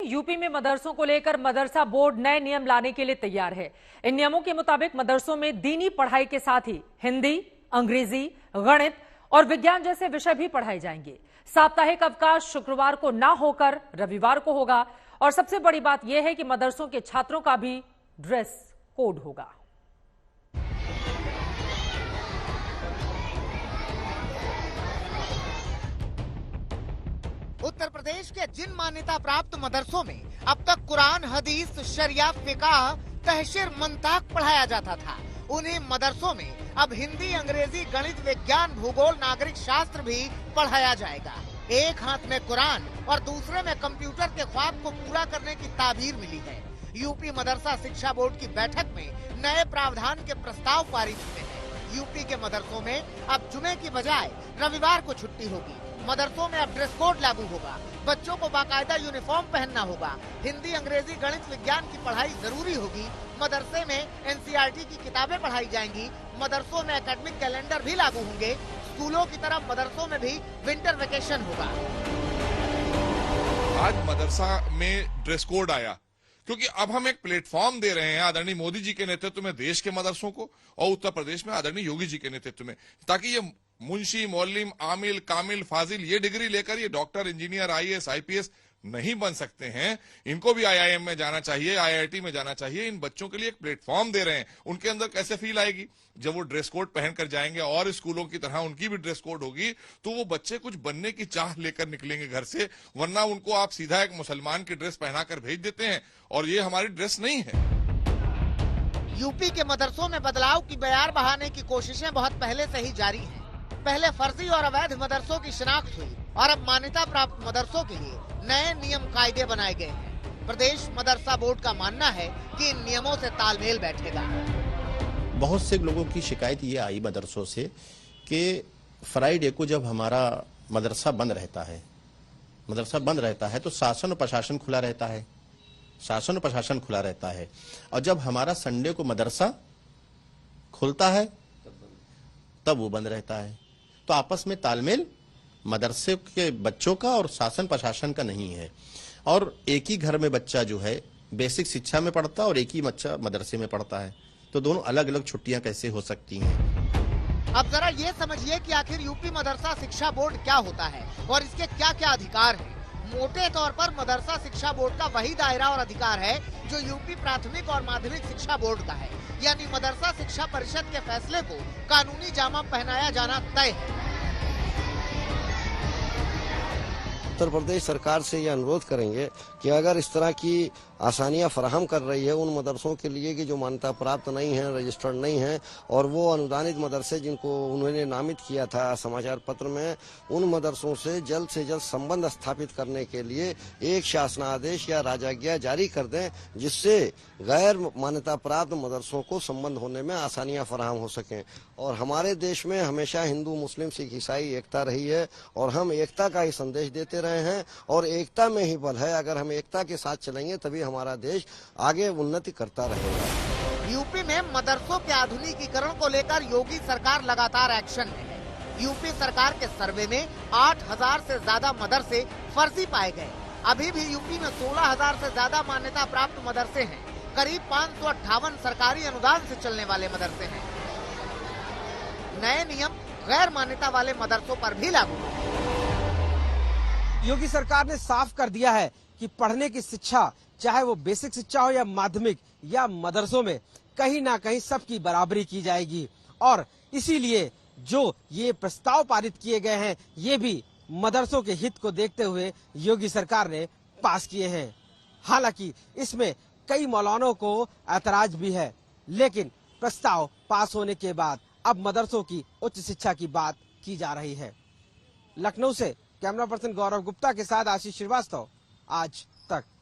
UP में मदरसों को लेकर मदरसा बोर्ड नए नियम लाने के लिए तैयार है। इन नियमों के मुताबिक मदरसों में दीनी पढ़ाई के साथ ही हिंदी, अंग्रेजी, गणित और विज्ञान जैसे विषय भी पढ़ाए जाएंगे। साप्ताहिक अवकाश शुक्रवार को ना होकर रविवार को होगा और सबसे बड़ी बात यह है कि मदरसों के छात्रों का भी ड्रेस कोड होगा। उत्तर प्रदेश के जिन मान्यता प्राप्त मदरसों में अब तक कुरान, हदीस, शरिया, फिकाह, तहसीर, मंताक पढ़ाया जाता था, उन्हीं मदरसों में अब हिंदी, अंग्रेजी, गणित, विज्ञान, भूगोल, नागरिक शास्त्र भी पढ़ाया जाएगा। एक हाथ में कुरान और दूसरे में कंप्यूटर के ख्वाब को पूरा करने की ताबीर मिली है। यूपी मदरसा शिक्षा बोर्ड की बैठक में नए प्रावधान के प्रस्ताव पारित हुए हैं। यूपी के मदरसों में अब जुमे की बजाय रविवार को छुट्टी होगी। मदरसों में अब ड्रेस कोड लागू होगा। बच्चों को बाकायदा यूनिफॉर्म पहनना होगा। हिंदी, अंग्रेजी, गणित, विज्ञान की पढ़ाई जरूरी होगी। मदरसे में एनसीईआरटी की किताबें पढ़ाई जाएंगी। मदरसों में एकेडमिक कैलेंडर भी लागू होंगे। स्कूलों की तरह मदरसों में भी विंटर वेकेशन होगा। आज मदरसा में ड्रेस कोड आया क्योंकि अब हम एक प्लेटफॉर्म दे रहे हैं आदरणीय मोदी जी के नेतृत्व में देश के मदरसों को और उत्तर प्रदेश में आदरणीय योगी जी के नेतृत्व में, ताकि ये मुंशी, मौलिम, आमिल, कामिल, फाजिल ये डिग्री लेकर ये डॉक्टर, इंजीनियर, आईएएस, आईपीएस नहीं बन सकते हैं। इनको भी आईआईएम में जाना चाहिए, आईआईटी में जाना चाहिए। इन बच्चों के लिए एक प्लेटफॉर्म दे रहे हैं। उनके अंदर कैसे फील आएगी जब वो ड्रेस कोड पहन कर जाएंगे और स्कूलों की तरह उनकी भी ड्रेस कोड होगी, तो वो बच्चे कुछ बनने की चाह लेकर निकलेंगे घर से। वरना उनको आप सीधा एक मुसलमान की ड्रेस पहनाकर भेज देते हैं और ये हमारी ड्रेस नहीं है। यूपी के मदरसों में बदलाव की बयार बहाने की कोशिशें बहुत पहले से ही जारी हैं। पहले फर्जी और अवैध मदरसों की शिनाख्त हुई और अब मान्यता प्राप्त मदरसों के लिए नए नियम कायदे बनाए गए हैं। प्रदेश मदरसा बोर्ड का मानना है कि इन नियमों से तालमेल बैठेगा। बहुत से लोगों की शिकायत ये आई मदरसों से कि फ्राइडे को जब हमारा मदरसा बंद रहता है तो शासन और प्रशासन खुला रहता है, और जब हमारा संडे को मदरसा खुलता है तब वो बंद रहता है। तो आपस में तालमेल मदरसे के बच्चों का और शासन प्रशासन का नहीं है, और एक ही घर में बच्चा जो है बेसिक शिक्षा में पढ़ता है और एक ही बच्चा मदरसे में पढ़ता है, तो दोनों अलग अलग छुट्टियां कैसे हो सकती हैं। अब जरा ये समझिए कि आखिर यूपी मदरसा शिक्षा बोर्ड क्या होता है और इसके क्या क्या अधिकार हैं। मोटे तौर पर मदरसा शिक्षा बोर्ड का वही दायरा और अधिकार है जो यूपी प्राथमिक और माध्यमिक शिक्षा बोर्ड का है, यानी मदरसा शिक्षा परिषद के फैसले को कानूनी जामा पहनाया जाना तय है। उत्तर प्रदेश सरकार से ये अनुरोध करेंगे कि अगर इस तरह की आसानियां फराहम कर रही है उन मदरसों के लिए कि जो मान्यता प्राप्त नहीं है, रजिस्टर्ड नहीं है, और वो अनुदानित मदरसे जिनको उन्होंने नामित किया था समाचार पत्र में, उन मदरसों से जल्द संबंध स्थापित करने के लिए एक शासनादेश या राजाज्ञा जारी कर दें, जिससे गैर मान्यता प्राप्त मदरसों को संबंध होने में आसानियां फराहम हो सकें। और हमारे देश में हमेशा हिंदू, मुस्लिम, सिख, ईसाई एकता रही है और हम एकता का ही संदेश देते रहे हैं, और एकता में ही बल है। अगर हम एकता के साथ चलेंगे तभी हमारा देश आगे उन्नति करता रहेगा। यूपी में मदरसों के आधुनिकीकरण को लेकर योगी सरकार लगातार एक्शन में है। यूपी सरकार के सर्वे में 8,000 से ज्यादा मदरसे फर्जी पाए गए। अभी भी यूपी में 16,000 से ज्यादा मान्यता प्राप्त मदरसे हैं। करीब 558 सरकारी अनुदान से चलने वाले मदरसे हैं। नए नियम गैर मान्यता वाले मदरसों पर भी लागू होंगे। योगी सरकार ने साफ कर दिया है कि पढ़ने की शिक्षा, चाहे वो बेसिक शिक्षा हो या माध्यमिक या मदरसों में, कहीं ना कहीं सबकी बराबरी की जाएगी। और इसीलिए जो ये प्रस्ताव पारित किए गए हैं ये भी मदरसों के हित को देखते हुए योगी सरकार ने पास किए हैं। हालांकि इसमें कई मौलानों को ऐतराज भी है, लेकिन प्रस्ताव पास होने के बाद अब मदरसों की उच्च शिक्षा की बात की जा रही है। लखनऊ से कैमरा पर्सन गौरव गुप्ता के साथ आशीष श्रीवास्तव, आज तक।